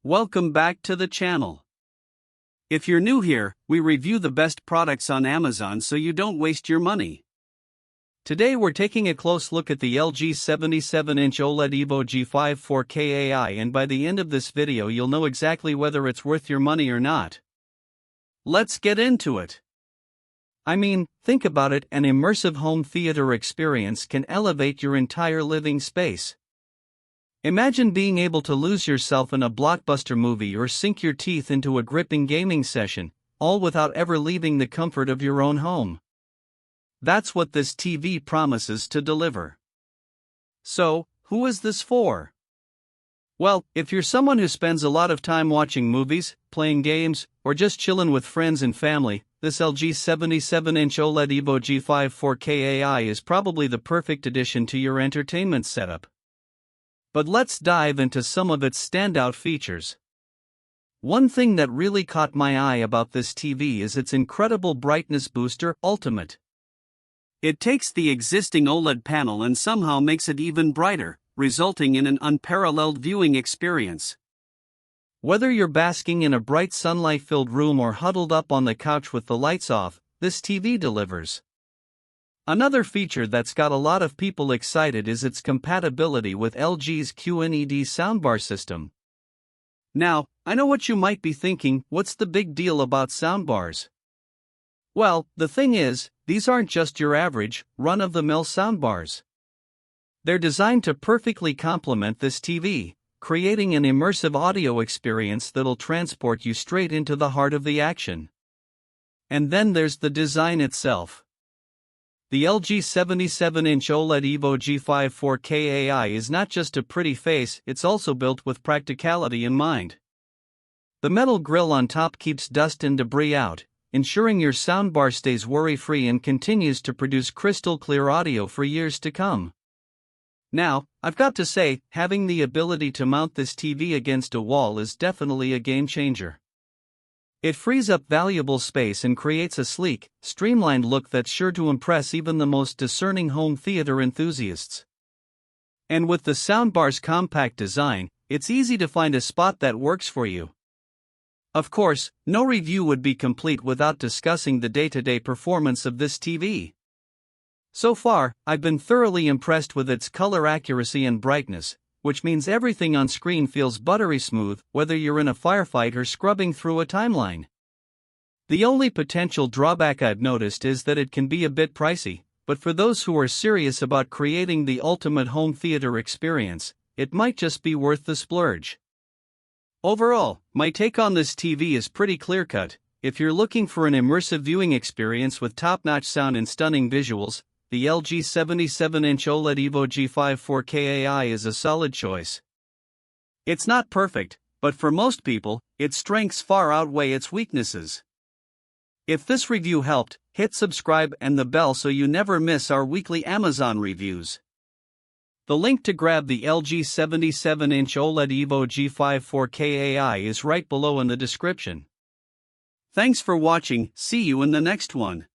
Welcome back to the channel. If you're new here, we review the best products on Amazon so you don't waste your money. Today we're taking a close look at the LG 77-inch OLED Evo G5 4K AI, and by the end of this video you'll know exactly whether it's worth your money or not. Let's get into it. I mean, think about it, an immersive home theater experience can elevate your entire living space. Imagine being able to lose yourself in a blockbuster movie or sink your teeth into a gripping gaming session, all without ever leaving the comfort of your own home. That's what this TV promises to deliver. So, who is this for? Well, if you're someone who spends a lot of time watching movies, playing games, or just chillin' with friends and family, this LG 77-inch OLED Evo G5 4K AI is probably the perfect addition to your entertainment setup. But let's dive into some of its standout features. One thing that really caught my eye about this TV is its incredible brightness booster, Ultimate. It takes the existing OLED panel and somehow makes it even brighter, resulting in an unparalleled viewing experience. Whether you're basking in a bright sunlight-filled room or huddled up on the couch with the lights off, this TV delivers. Another feature that's got a lot of people excited is its compatibility with LG's QNED soundbar system. Now, I know what you might be thinking, what's the big deal about soundbars? Well, the thing is, these aren't just your average, run-of-the-mill soundbars. They're designed to perfectly complement this TV, creating an immersive audio experience that'll transport you straight into the heart of the action. And then there's the design itself. The LG 77-inch OLED Evo G5 4K AI is not just a pretty face, it's also built with practicality in mind. The metal grille on top keeps dust and debris out, ensuring your soundbar stays worry-free and continues to produce crystal-clear audio for years to come. Now, I've got to say, having the ability to mount this TV against a wall is definitely a game-changer. It frees up valuable space and creates a sleek, streamlined look that's sure to impress even the most discerning home theater enthusiasts. And with the soundbar's compact design, it's easy to find a spot that works for you. Of course, no review would be complete without discussing the day-to-day performance of this TV. So far, I've been thoroughly impressed with its color accuracy and brightness, which means everything on screen feels buttery smooth, whether you're in a firefight or scrubbing through a timeline. The only potential drawback I've noticed is that it can be a bit pricey, but for those who are serious about creating the ultimate home theater experience, it might just be worth the splurge. Overall, my take on this TV is pretty clear-cut. If you're looking for an immersive viewing experience with top-notch sound and stunning visuals, the LG 77-inch OLED Evo G5 4K AI is a solid choice. It's not perfect, but for most people, its strengths far outweigh its weaknesses. If this review helped, hit subscribe and the bell so you never miss our weekly Amazon reviews. The link to grab the LG 77-inch OLED Evo G5 4K AI is right below in the description. Thanks for watching, see you in the next one.